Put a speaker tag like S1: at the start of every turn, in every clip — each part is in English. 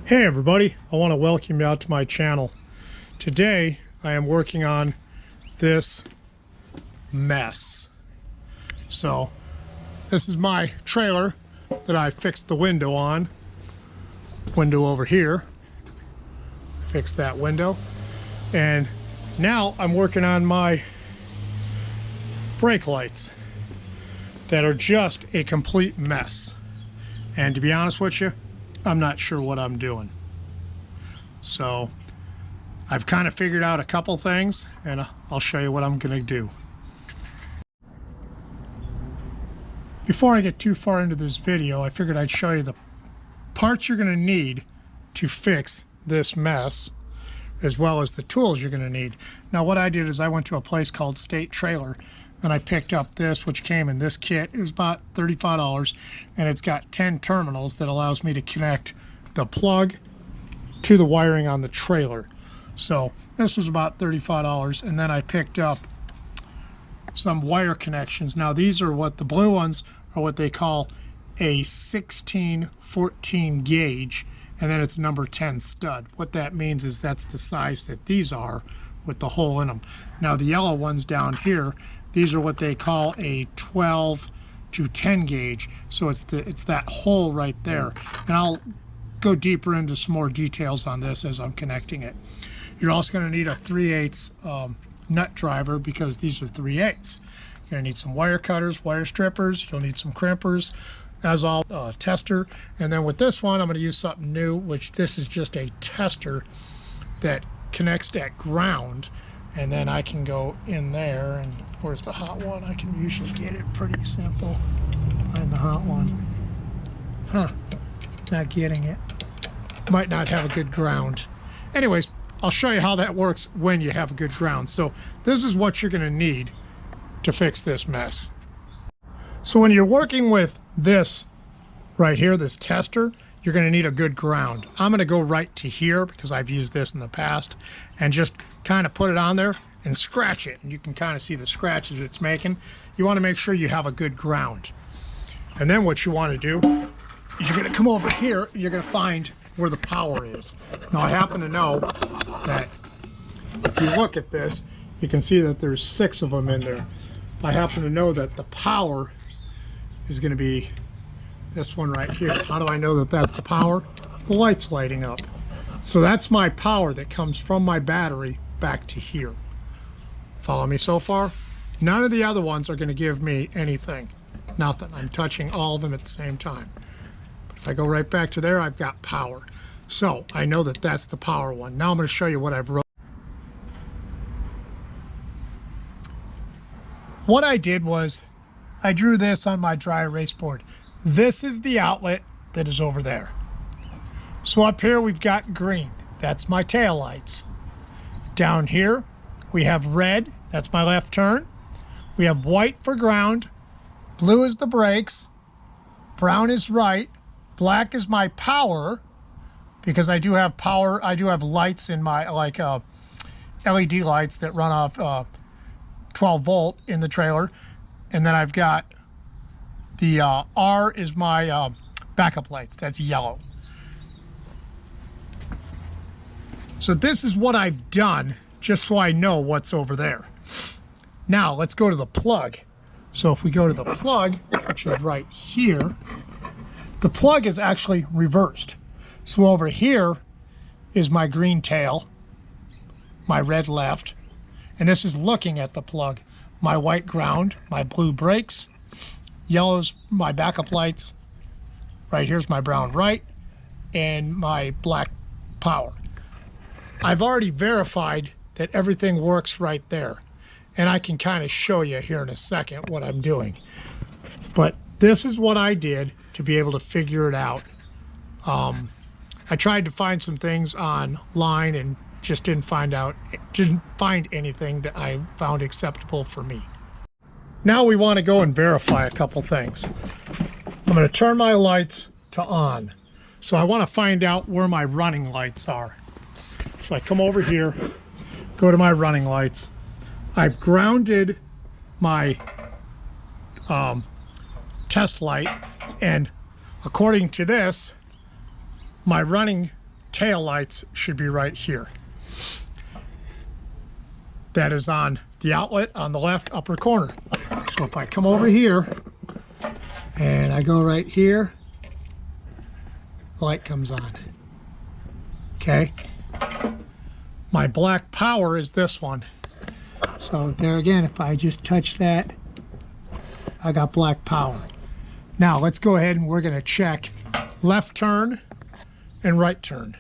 S1: Hey everybody, I want to welcome you out to my channel. Today I am working on this mess. So this is my trailer that I fixed the window on. Window over here. Fixed that window. And now I'm working on my brake lights that are just a complete mess. And to be honest with you, I'm not sure what I'm doing. So I've kind of figured out a couple things, and I'll show you what I'm going to do. Before I get too far into this video, I figured I'd show you the parts you're going to need to fix this mess, as well as the tools you're going to need. Now what I did is I went to a place called State Trailer, and I picked up this, which came in this kit. It was about $35, and it's got 10 terminals that allows me to connect the plug to the wiring on the trailer. So this was about $35, and then I picked up some wire connections. Now these are what the blue ones are, what they call a 16-14 gauge, and then it's number 10 stud. What that means is that's the size that these are with the hole in them. Now the yellow ones down here, these are what they call a 12 to 10 gauge. So it's that hole right there. And I'll go deeper into some more details on this as I'm connecting it. You're also going to need a 3/8 nut driver, because these are 3/8. You're going to need some wire cutters, wire strippers. You'll need some crimpers, as all tester. And then with this one, I'm going to use something new, which this is just a tester that connects at ground, and then I can go in there. And where's the hot one? I can usually get it pretty simple. Find the hot one. Not getting it. Might not have a good ground. Anyways, I'll show you how that works when you have a good ground. So this is what you're going to need to fix this mess. So when you're working with this right here, this tester, you're going to need a good ground. I'm going to go right to here because I've used this in the past, and just kind of put it on there and scratch it. And you can kind of see the scratches it's making. You want to make sure you have a good ground. And then what you want to do, you're going to come over here, you're going to find where the power is. Now I happen to know that if you look at this, you can see that there's 6 of them in there. I happen to know that the power is going to be this one right here. How do I know that that's the power? The light's lighting up. So that's my power that comes from my battery back to here. Follow me so far? None of the other ones are going to give me anything. Nothing. I'm touching all of them at the same time. But if I go right back to there, I've got power. So I know that that's the power one. Now I'm going to show you what I've wrote. What I did was I drew this on my dry erase board. This is the outlet that is over there. So up here we've got green. That's my tail lights. Down here we have red. That's my left turn. We have white for ground. Blue is the brakes. Brown is right. Black is my power, because I do have power. I do have lights in my, like LED lights that run off 12 volt in the trailer. And then I've got the R is my backup lights. That's yellow. So this is what I've done, just so I know what's over there. Now let's go to the plug. So if we go to the plug, which is right here, the plug is actually reversed. So over here is my green tail, my red left, and this is looking at the plug. My white ground, my blue brakes, yellow's my backup lights, right here's my brown right, and my black power. I've already verified that everything works right there, and I can kind of show you here in a second what I'm doing. But this is what I did to be able to figure it out. I tried to find some things online and just didn't find anything that I found acceptable for me. Now we want to go and verify a couple things. I'm going to turn my lights to on. So I want to find out where my running lights are. So I come over here, go to my running lights. I've grounded my test light, and according to this, my running tail lights should be right here. That is on the outlet on the left upper corner. So if I come over here and I go right here, the light comes on. Okay. My black power is this one. So there again, if I just touch that, I got black power. Now let's go ahead and we're going to check left turn and right turn.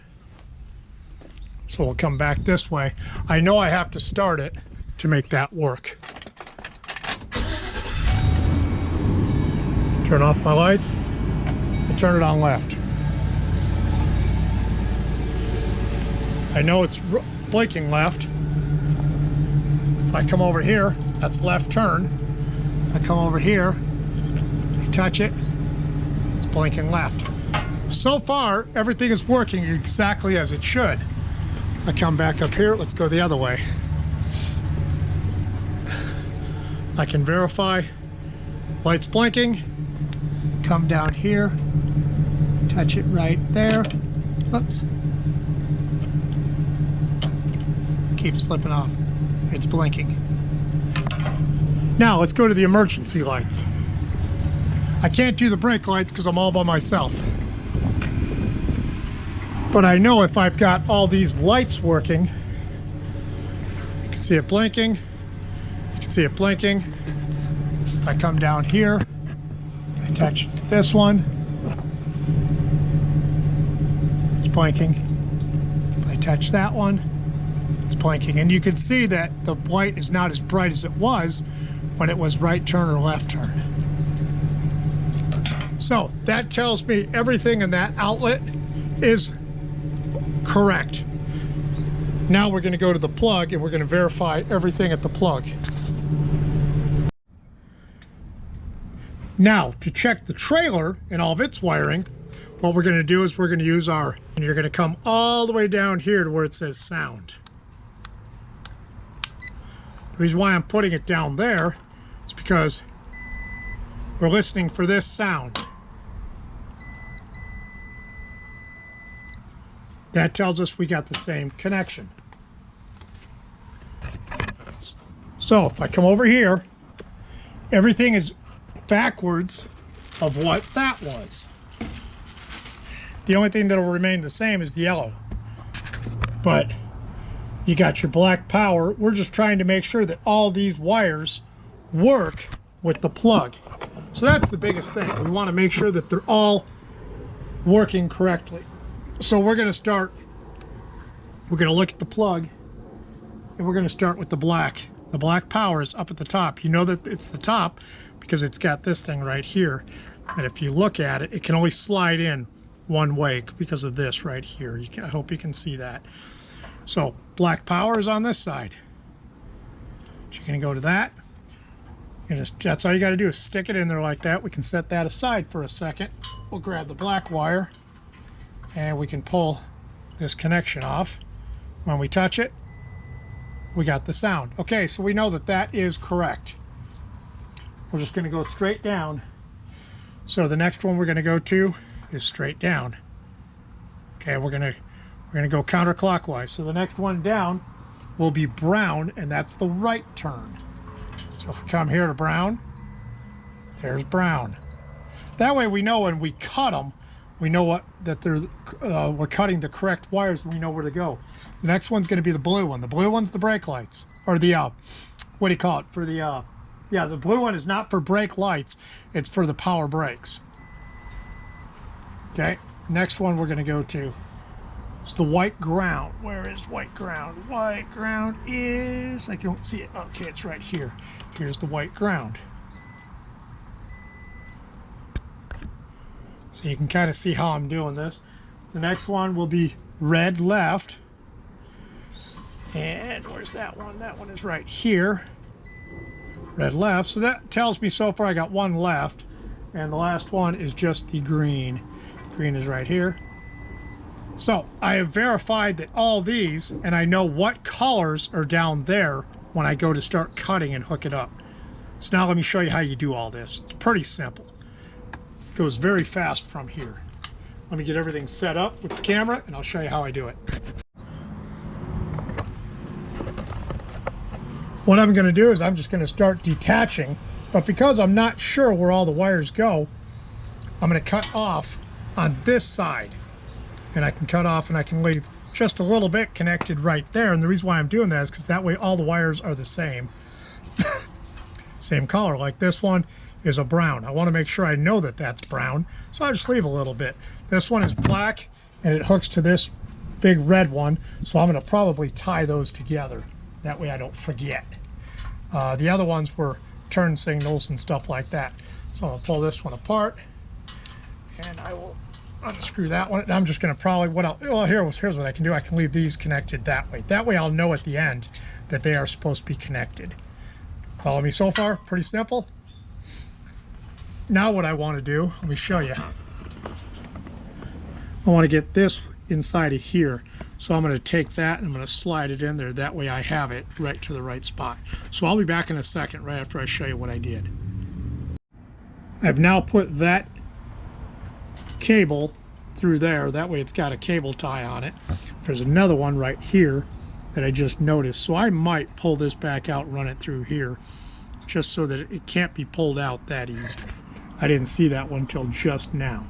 S1: So we'll come back this way. I know I have to start it to make that work. Turn off my lights and turn it on left. I know it's blinking left. If I come over here, that's left turn. I come over here, I touch it, it's blinking left. So far, everything is working exactly as it should. I come back up here, let's go the other way. I can verify lights blinking, come down here, touch it right there. Oops. Keeps slipping off. It's blinking. Now let's go to the emergency lights. I can't do the brake lights because I'm all by myself. But I know if I've got all these lights working, you can see it blinking, you can see it blinking. If I come down here, I touch this one, it's blinking. If I touch that one, it's blinking. And you can see that the white is not as bright as it was when it was right turn or left turn. So that tells me everything in that outlet is correct. Now we're going to go to the plug and we're going to verify everything at the plug. Now to check the trailer and all of its wiring, what we're going to do is we're going to use and you're going to come all the way down here to where it says sound. The reason why I'm putting it down there is because we're listening for this sound. That tells us we got the same connection. So if I come over here, everything is backwards of what that was. The only thing that will remain the same is the yellow. But you got your black power. We're just trying to make sure that all these wires work with the plug. So that's the biggest thing. We want to make sure that they're all working correctly. So we're going to start, we're going to look at the plug and we're going to start with the black. The black power is up at the top. You know that it's the top because it's got this thing right here. And if you look at it, it can only slide in one way because of this right here. I hope you can see that. So black power is on this side. So you're going to go to that. That's all you got to do is stick it in there like that. We can set that aside for a second. We'll grab the black wire and we can pull this connection off. When we touch it, we got the sound. Okay, so we know that that is correct. We're just going to go straight down. So the next one we're going to go to is straight down. Okay, we're going to go counterclockwise. So the next one down will be brown, and that's the right turn. So if we come here to brown, there's brown. That way we know when we cut them, we know we're cutting the correct wires and we know where to go. The next one's going to be the blue one. The blue one's the brake lights, or the what do you call it? For the yeah, the blue one is not for brake lights, it's for the power brakes. Okay, next one we're going to go to is the white ground. Where is white ground? White ground is, I don't see it. Okay, it's right here. Here's the white ground. So you can kind of see how I'm doing this. The next one will be red left. And where's that one? That one is right here. Red left. So that tells me so far I got one left. And the last one is just the green. Green is right here. So I have verified that all these, and I know what colors are down there when I go to start cutting and hook it up. So now let me show you how you do all this. It's pretty simple. It goes very fast from here. Let me get everything set up with the camera and I'll show you how I do it. What I'm going to do is I'm just going to start detaching, but because I'm not sure where all the wires go, I'm going to cut off on this side. And I can cut off and I can leave just a little bit connected right there. And the reason why I'm doing that is because that way all the wires are the same. Same color. Like this one is a brown. I want to make sure I know that that's brown, so I just leave a little bit. This one is black and it hooks to this big red one, so I'm going to probably tie those together. That way I don't forget. The other ones were turn signals and stuff like that. So I'm going to pull this one apart and I will unscrew that one. And I'm just going to probably, here's what I can do. I can leave these connected that way. That way I'll know at the end that they are supposed to be connected. Follow me so far? Pretty simple. Now what I want to do, let me show you. I want to get this inside of here. So I'm going to take that and I'm going to slide it in there. That way I have it right to the right spot. So I'll be back in a second right after I show you what I did. I've now put that cable through there. That way it's got a cable tie on it. There's another one right here that I just noticed. So I might pull this back out and run it through here just so that it can't be pulled out that easy. I didn't see that one till just now.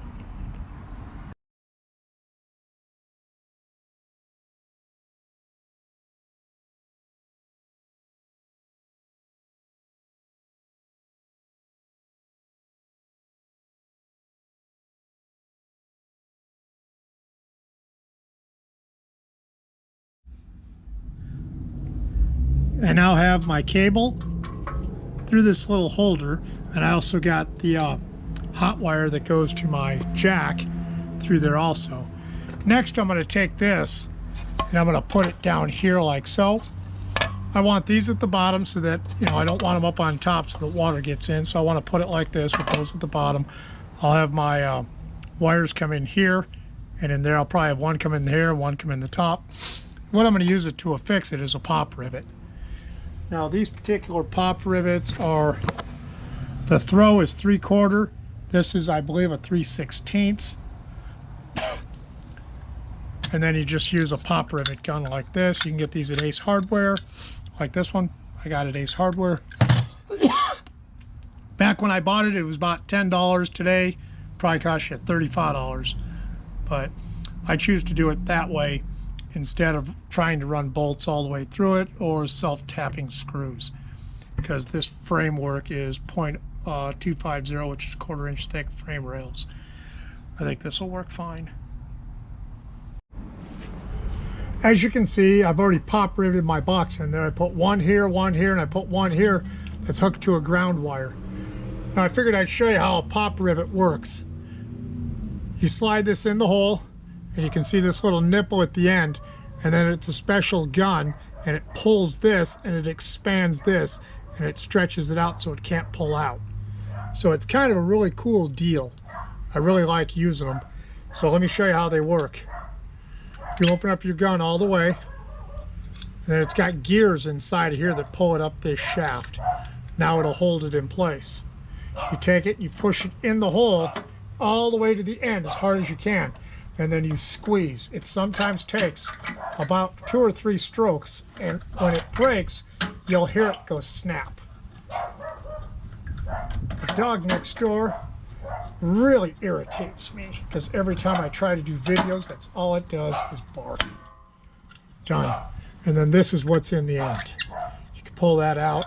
S1: I now have my cable through this little holder, and I also got the hot wire that goes to my jack through there also. Next I'm going to take this and I'm going to put it down here like so. I want these at the bottom so that, you know, I don't want them up on top so the water gets in, so I want to put it like this with those at the bottom. I'll have my wires come in here, and in there I'll probably have one come in here and one come in the top. What I'm going to use it to affix it is a pop rivet. Now these particular pop rivets are, the throw is 3/4. This is, I believe, a 3/16. And then you just use a pop rivet gun like this. You can get these at Ace Hardware, like this one. I got it at Ace Hardware. Back when I bought it, it was about $10. Today, probably cost you $35. But I choose to do it that way instead of trying to run bolts all the way through it or self-tapping screws, because this framework is .250, which is 1/4 inch thick frame rails. I think this will work fine. As you can see, I've already pop riveted my box in there. I put one here, and I put one here that's hooked to a ground wire. Now I figured I'd show you how a pop rivet works. You slide this in the hole, and you can see this little nipple at the end, and then it's a special gun, and it pulls this and it expands this and it stretches it out so it can't pull out. So it's kind of a really cool deal. I really like using them. So let me show you how they work. You open up your gun all the way, and then it's got gears inside of here that pull it up this shaft. Now it'll hold it in place. You take it, you push it in the hole all the way to the end as hard as you can, and then you squeeze. It sometimes takes about 2 or 3 strokes, and when it breaks, you'll hear it go snap. The dog next door really irritates me, because every time I try to do videos, that's all it does is bark. Done. And then this is what's in the end. You can pull that out,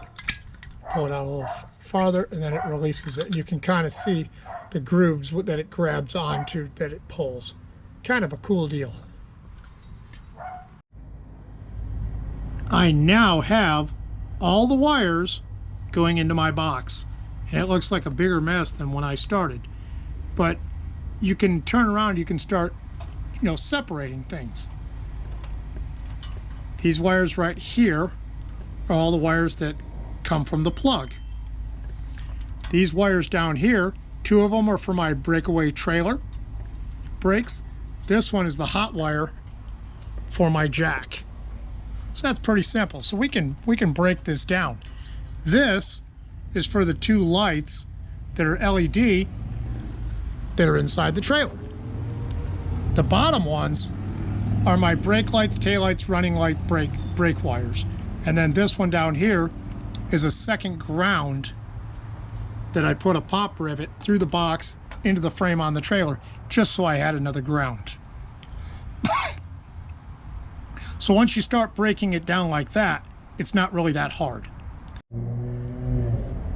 S1: pull it out a little farther, and then it releases it. And you can kind of see the grooves that it grabs onto, that it pulls. Kind of a cool deal. I now have all the wires going into my box, and it looks like a bigger mess than when I started. But you can turn around, you can start, you know, separating things. These wires right here are all the wires that come from the plug. These wires down here, 2 of them are for my breakaway trailer brakes. This one is the hot wire for my jack. So that's pretty simple. So we can break this down. This is for the 2 lights that are LED that are inside the trailer. The bottom ones are my brake lights, taillights, running light, brake wires. And then this one down here is a second ground that I put a pop rivet through the box into the frame on the trailer, just so I had another ground. So once you start breaking it down like that, it's not really that hard.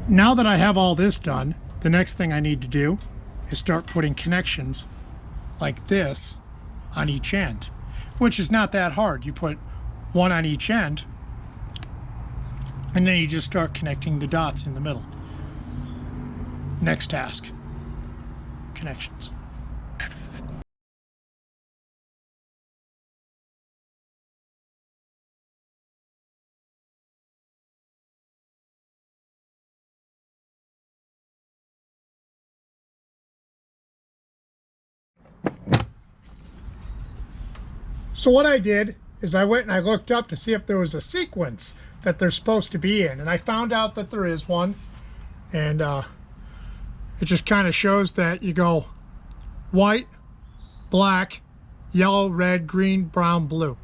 S1: Now that I have all this done, the next thing I need to do is start putting connections like this on each end, which is not that hard. You put one on each end, and then you just start connecting the dots in the middle. Next task, connections. So what I did is I went and I looked up to see if there was a sequence that they're supposed to be in, and I found out that there is one, and it just kind of shows that you go white, black, yellow, red, green, brown, blue.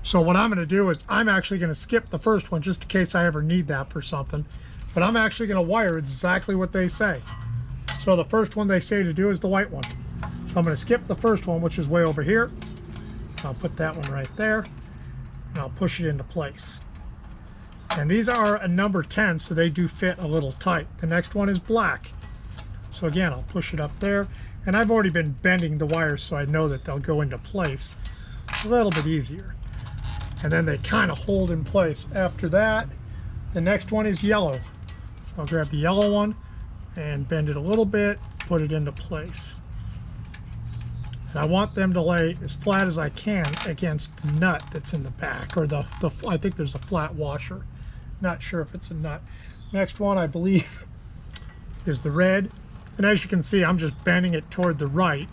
S1: So what I'm going to do is I'm actually going to skip the first one just in case I ever need that for something, but I'm actually going to wire exactly what they say. So the first one they say to do is the white one. So I'm going to skip the first one, which is way over here. I'll put that one right there, and I'll push it into place. And these are a number 10, so they do fit a little tight. The next one is black. So again, I'll push it up there, and I've already been bending the wires so I know that they'll go into place a little bit easier. And then they kind of hold in place. After that, the next one is yellow. So I'll grab the yellow one and bend it a little bit, put it into place. And I want them to lay as flat as I can against the nut that's in the back, or I think there's a flat washer. Not sure if it's a nut. Next one, I believe, is the red. And as you can see, I'm just bending it toward the right,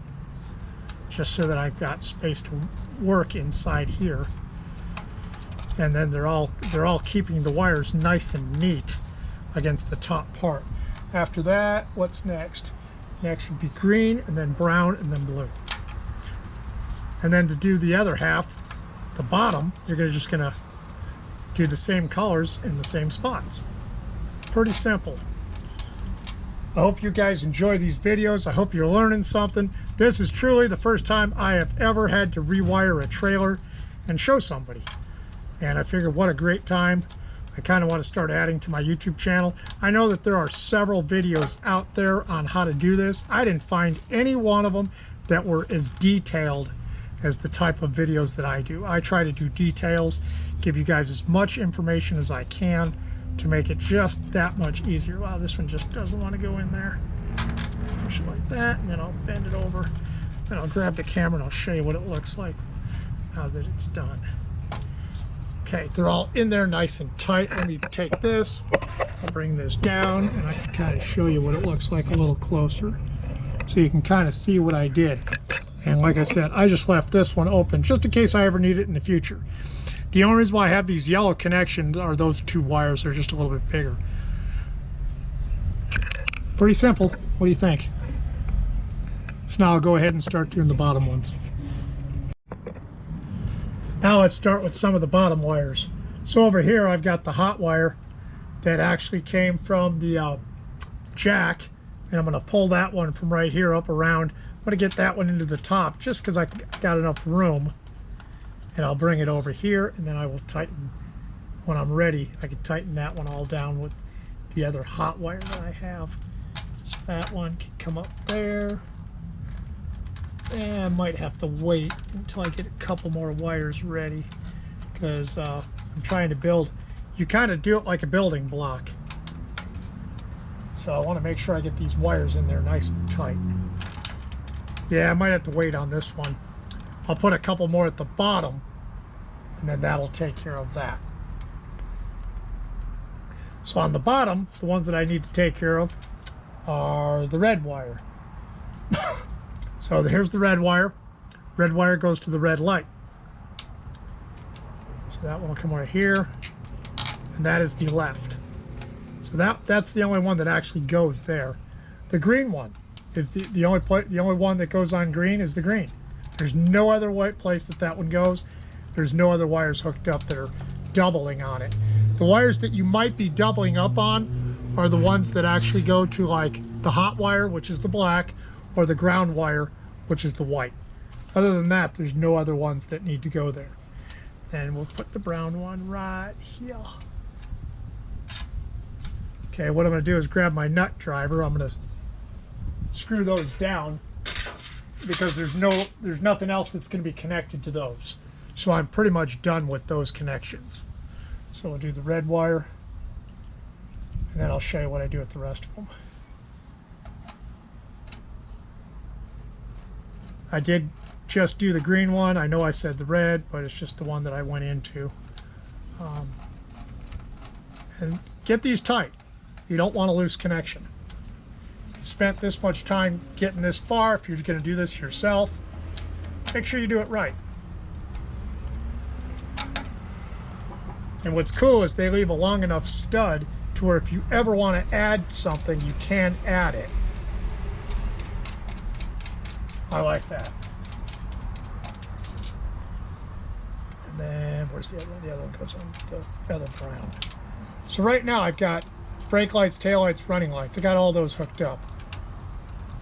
S1: just so that I've got space to work inside here. And then they're all keeping the wires nice and neat against the top part. After that, what's next? Next would be green, and then brown, and then blue. And then to do the other half, the bottom, you're just gonna do the same colors in the same spots. Pretty simple. I hope you guys enjoy these videos. I hope you're learning something. This is truly the first time I have ever had to rewire a trailer and show somebody. And I figured what a great time. I kind of want to start adding to my YouTube channel. I know that there are several videos out there on how to do this. I didn't find any one of them that were as detailed as the type of videos that I do. I try to do details, give you guys as much information as I can to make it just that much easier. Wow, this one just doesn't want to go in there. Push it like that, and then I'll bend it over. Then I'll grab the camera and I'll show you what it looks like now that it's done. Okay, they're all in there nice and tight. Let me take this, I'll bring this down, and I can kind of show you what it looks like a little closer so you can kind of see what I did. And like I said, I just left this one open just in case I ever need it in the future. The only reason why I have these yellow connections are those two wires. They're just a little bit bigger. Pretty simple. What do you think? So now I'll go ahead and start doing the bottom ones. Now let's start with some of the bottom wires. So over here I've got the hot wire that actually came from the jack, and I'm going to pull that one from right here up around. I'm going to get that one into the top just because I got enough room, and I'll bring it over here, and then I will tighten when I'm ready. I can tighten that one all down with the other hot wire that I have. So that one can come up there, and I might have to wait until I get a couple more wires ready because I'm trying to build. You kind of do it like a building block, so I want to make sure I get these wires in there nice and tight. Yeah, I might have to wait on this one. I'll put a couple more at the bottom, and then that'll take care of that. So on the bottom, the ones that I need to take care of are the red wire. So here's the red wire. Red wire goes to the red light. So that one will come right here, and that is the left. So that's the only one that actually goes there. The green one is the only one that goes on green is the green. There's no other place that one goes. There's no other wires hooked up that are doubling on it. The wires that you might be doubling up on are the ones that actually go to like the hot wire, which is the black, or the ground wire, which is the white. Other than that, there's no other ones that need to go there. And we'll put the brown one right here. Okay, what I'm going to do is grab my nut driver. I'm going to screw those down because there's nothing else that's going to be connected to those. So I'm pretty much done with those connections. So we'll do the red wire, and then I'll show you what I do with the rest of them. I did just do the green one. I know I said the red, but it's just the one that I went into. And get these tight. You don't want to lose connection. You spent this much time getting this far. If you're going to do this yourself, make sure you do it right. And what's cool is they leave a long enough stud to where if you ever want to add something, you can add it. I like that. And then, where's the other one? The other one goes on the other brown. So right now I've got brake lights, tail lights, running lights. I got all those hooked up.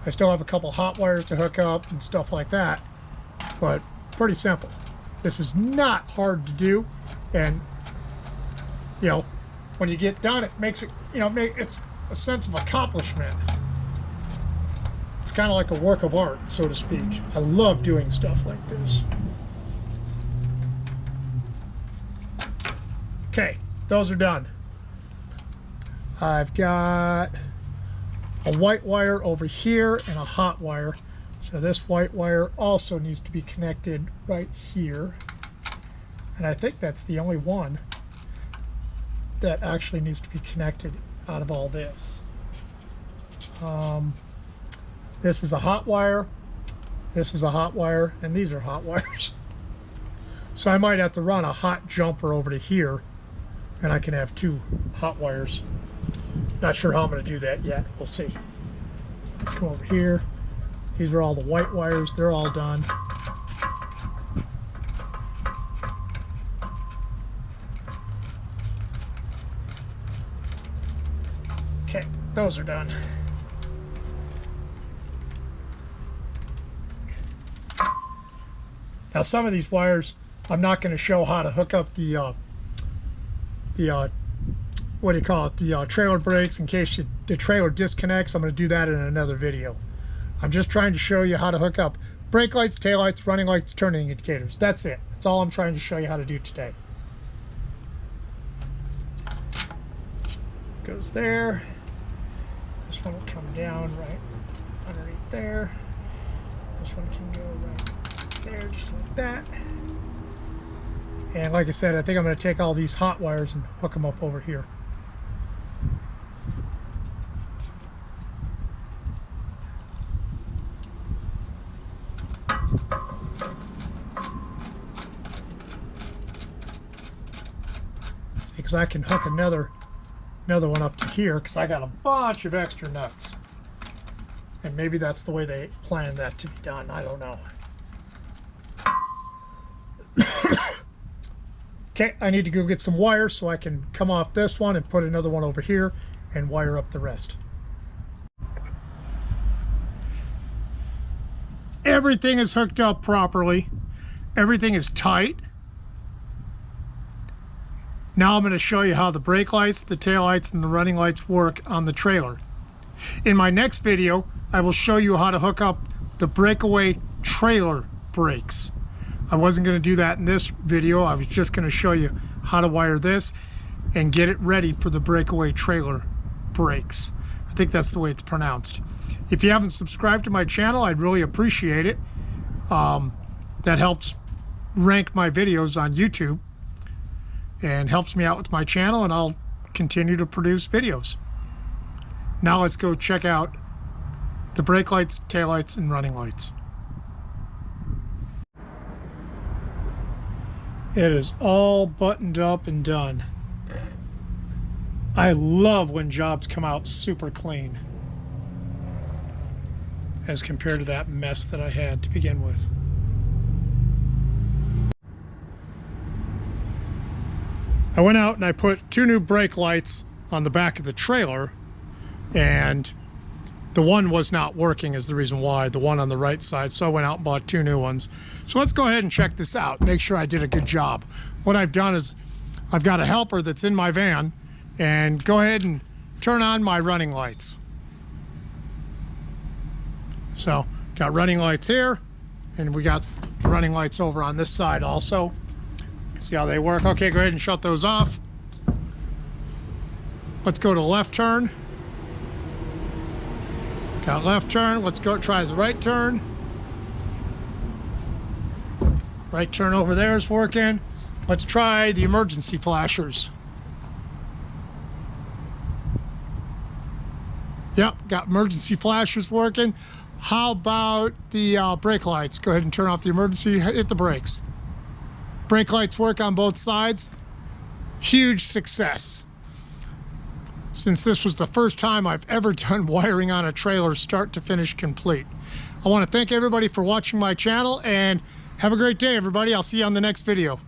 S1: I still have a couple hot wires to hook up and stuff like that, but pretty simple. This is not hard to do, and you know, when you get done, it makes it, you know, it's a sense of accomplishment. It's kind of like a work of art, so to speak. I love doing stuff like this. Okay, those are done. I've got a white wire over here and a hot wire. So this white wire also needs to be connected right here. And I think that's the only one that actually needs to be connected out of all this. This is a hot wire, this is a hot wire, and these are hot wires. So I might have to run a hot jumper over to here, and I can have two hot wires. Not sure how I'm going to do that yet. We'll see. Let's go over here. These are all the white wires. They're all done. Okay, those are done. Now some of these wires, I'm not going to show how to hook up the what do you call it, the trailer brakes in case the trailer disconnects. I'm going to do that in another video. I'm just trying to show you how to hook up brake lights, tail lights, running lights, turning indicators. That's it. That's all I'm trying to show you how to do today. Goes there. This one will come down right underneath there. This one can go right there, just like that. And like I said, I think I'm going to take all these hot wires and hook them up over here. Because I can hook another one up to here because I got a bunch of extra nuts. And maybe that's the way they planned that to be done. I don't know. Okay, I need to go get some wires so I can come off this one and put another one over here and wire up the rest. Everything is hooked up properly. Everything is tight. Now I'm going to show you how the brake lights, the tail lights, and the running lights work on the trailer. In my next video, I will show you how to hook up the breakaway trailer brakes. I wasn't going to do that in this video. I was just going to show you how to wire this and get it ready for the breakaway trailer brakes. I think that's the way it's pronounced. If you haven't subscribed to my channel, I'd really appreciate it. That helps rank my videos on YouTube and helps me out with my channel, and I'll continue to produce videos. Now let's go check out the brake lights, tail lights, and running lights. It is all buttoned up and done. I love when jobs come out super clean as compared to that mess that I had to begin with. I went out and I put 2 new brake lights on the back of the trailer, and the one was not working is the reason why, the one on the right side. So I went out and bought 2 new ones. So let's go ahead and check this out, make sure I did a good job. What I've done is I've got a helper that's in my van, and go ahead and turn on my running lights. So got running lights here, and we got running lights over on this side also. See how they work? Okay, go ahead and shut those off. Let's go to left turn. Got left turn. Let's go try the right turn. Right turn over there is working. Let's try the emergency flashers. Yep, got emergency flashers working. How about the brake lights? Go ahead and turn off the emergency, hit the brakes. Brake lights work on both sides. Huge success. Since this was the first time I've ever done wiring on a trailer start to finish complete. I want to thank everybody for watching my channel, and have a great day, everybody. I'll see you on the next video.